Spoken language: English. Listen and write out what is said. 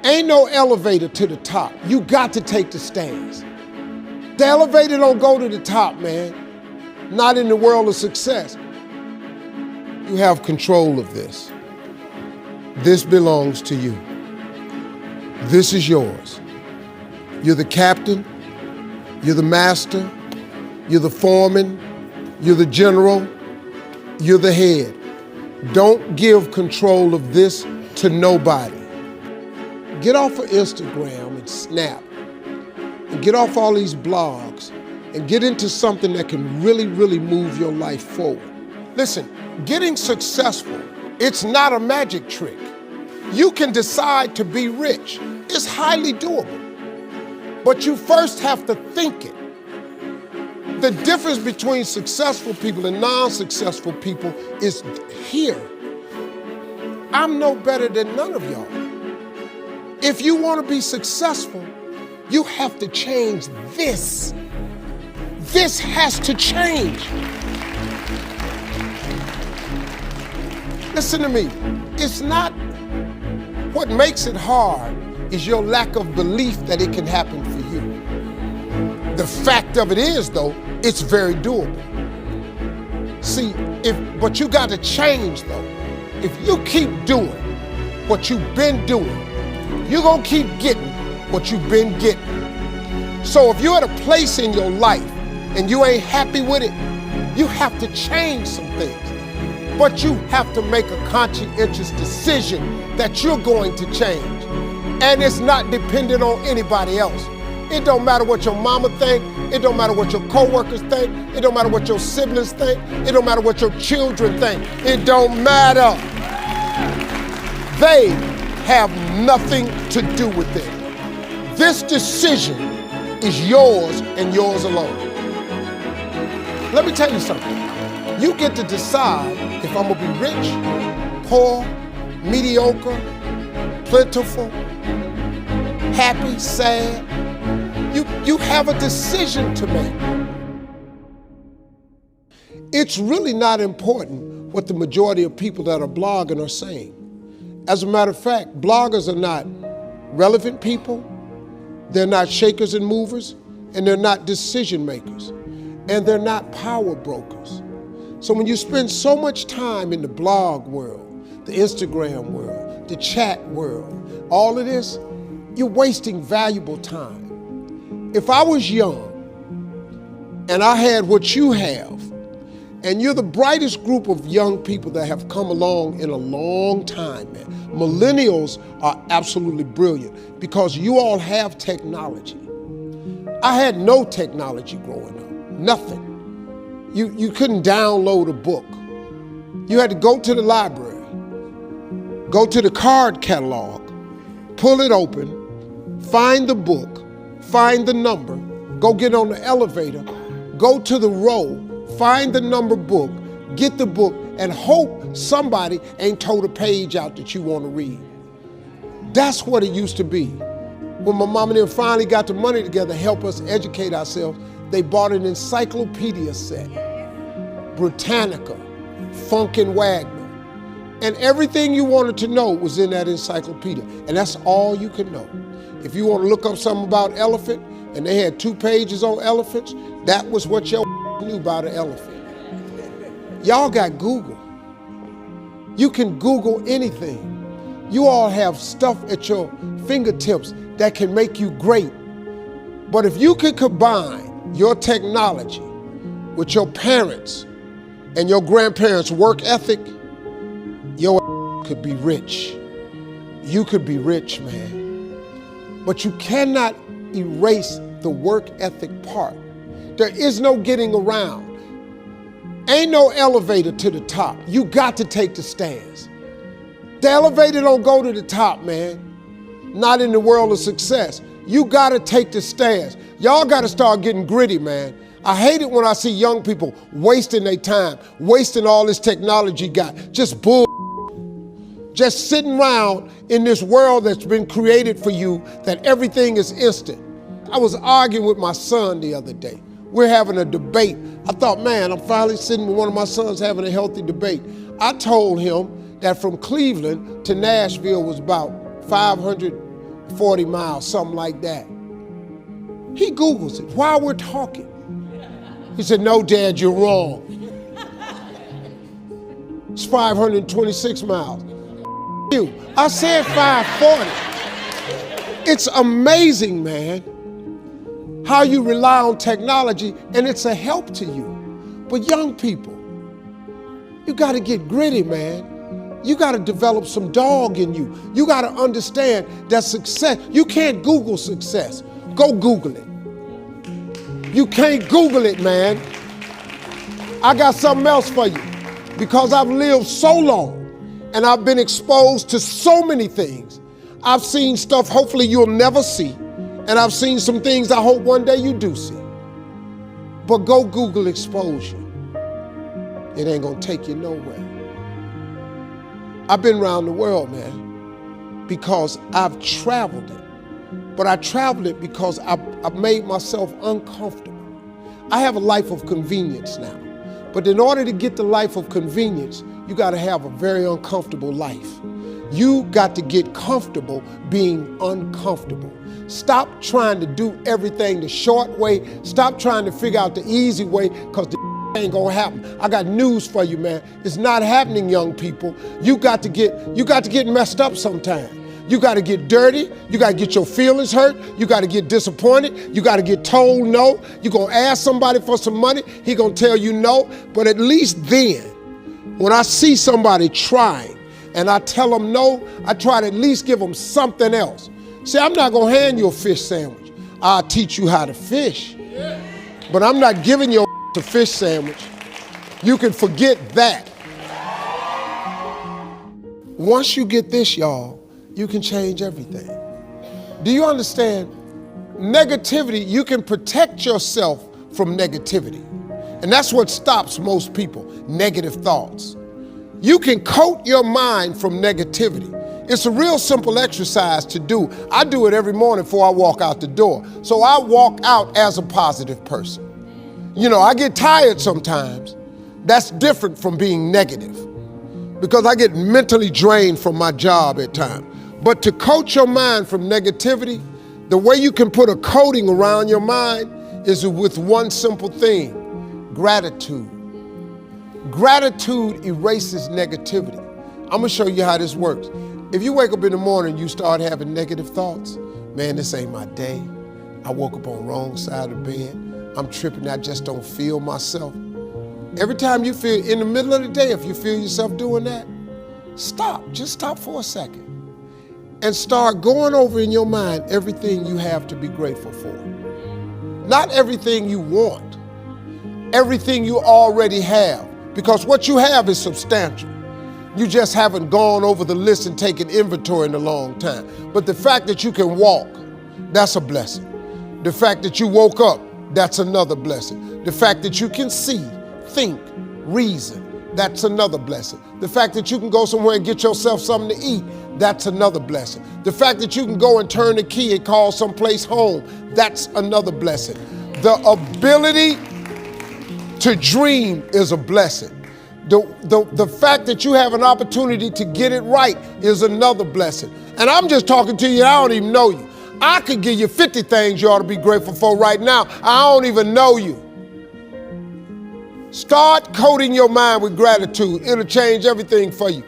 Ain't no elevator to the top. You got to take the stairs. The elevator don't go to the top, man. Not in the world of success. You have control of this. This belongs to you. This is yours. You're the captain. You're the master. You're the foreman. You're the general. You're the head. Don't give control of this to nobody. Get off of Instagram and Snap and get off all these blogs and get into something that can really, really move your life forward. Listen, getting successful, it's not a magic trick. You can decide to be rich. It's highly doable. But you first have to think it. The difference between successful people and non-successful people is here. I'm no better than none of y'all. If you want to be successful, you have to change this. This has to change. Listen to me. It's not what makes it hard is your lack of belief that it can happen for you. The fact of it is, though, it's very doable. See, but you got to change, though. If you keep doing what you've been doing, you're gonna keep getting what you've been getting. So if you're at a place in your life and you ain't happy with it, you have to change some things. But you have to make a conscientious decision that you're going to change. And it's not dependent on anybody else. It don't matter what your mama think. It don't matter what your coworkers think. It don't matter what your siblings think. It don't matter what your children think. It don't matter. They have nothing to do with it. This decision is yours and yours alone. Let me tell you something. You get to decide if I'm gonna be rich, poor, mediocre, plentiful, happy, sad. You have a decision to make. It's really not important what the majority of people that are blogging are saying. As a matter of fact, bloggers are not relevant people, they're not shakers and movers, and they're not decision makers, and they're not power brokers. So when you spend so much time in the blog world, the Instagram world, the chat world, all of this, you're wasting valuable time. If I was young and I had what you have, and you're the brightest group of young people that have come along in a long time, man. Millennials are absolutely brilliant because you all have technology. I had no technology growing up, nothing. You couldn't download a book. You had to go to the library, go to the card catalog, pull it open, find the book, find the number, go get on the elevator, go to the row, find the number book, get the book, and hope somebody ain't told a page out that you want to read. That's what it used to be. When my mom and them finally got the money together to help us educate ourselves, they bought an encyclopedia set, Britannica, Funk and Wagner, and everything you wanted to know was in that encyclopedia, and that's all you could know. If you want to look up something about elephant, and they had 2 pages on elephants, that was what your knew about an elephant. Y'all got Google. You can Google anything. You all have stuff at your fingertips that can make you great. But if you can combine your technology with your parents and your grandparents' work ethic, your could be rich. You could be rich, man. But you cannot erase the work ethic part. There is no getting around. Ain't no elevator to the top. You got to take the stairs. The elevator don't go to the top, man. Not in the world of success. You got to take the stairs. Y'all got to start getting gritty, man. I hate it when I see young people wasting their time, wasting all this technology got, just bull. Just sitting around in this world that's been created for you that everything is instant. I was arguing with my son the other day. We're having a debate. I thought, man, I'm finally sitting with one of my sons having a healthy debate. I told him that from Cleveland to Nashville was about 500 40 miles, something like that. He Googles it while we're talking. He said, no, Dad, you're wrong. It's 526 miles. You. I said 540. It's amazing, man, how you rely on technology and it's a help to you. But young people, you got to get gritty, man. You got to develop some dog in you. You got to understand that success, you can't Google success. Go Google it. You can't Google it, man. I got something else for you. Because I've lived so long and I've been exposed to so many things. I've seen stuff hopefully you'll never see. And I've seen some things I hope one day you do see. But go Google exposure. It ain't gonna take you nowhere. I've been around the world, man, because I've traveled it. But I traveled it because I've made myself uncomfortable. I have a life of convenience now. But in order to get the life of convenience, you gotta have a very uncomfortable life. You got to get comfortable being uncomfortable. Stop trying to do everything the short way. Stop trying to figure out the easy way, because the ain't gonna happen. I got news for you, man. It's not happening, young people. You got to get messed up sometime. You got to get dirty. You got to get your feelings hurt. You got to get disappointed. You got to get told no. You're going to ask somebody for some money. He going to tell you no. But at least then, when I see somebody trying and I tell them no, I try to at least give them something else. See, I'm not going to hand you a fish sandwich. I'll teach you how to fish. But I'm not giving you a fish sandwich. You can forget that. Once you get this, y'all, you can change everything. Do you understand? Negativity, you can protect yourself from negativity. And that's what stops most people, negative thoughts. You can coat your mind from negativity. It's a real simple exercise to do. I do it every morning before I walk out the door. So I walk out as a positive person. You know, I get tired sometimes. That's different from being negative, because I get mentally drained from my job at times. But to coat your mind from negativity, the way you can put a coating around your mind is with one simple thing: gratitude. Gratitude erases negativity. I'm gonna show you how this works. If you wake up in the morning and you start having negative thoughts, man, this ain't my day. I woke up on the wrong side of the bed. I'm tripping, I just don't feel myself. Every time you feel, in the middle of the day, if you feel yourself doing that, stop, just stop for a second. And start going over in your mind everything you have to be grateful for. Not everything you want, everything you already have, because what you have is substantial. You just haven't gone over the list and taken inventory in a long time. But the fact that you can walk, that's a blessing. The fact that you woke up, that's another blessing. The fact that you can see, think, reason, that's another blessing. The fact that you can go somewhere and get yourself something to eat, that's another blessing. The fact that you can go and turn the key and call someplace home, that's another blessing. The ability to dream is a blessing. The fact that you have an opportunity to get it right is another blessing. And I'm just talking to you, I don't even know you. I could give you 50 things you ought to be grateful for right now. I don't even know you. Start coating your mind with gratitude. It'll change everything for you.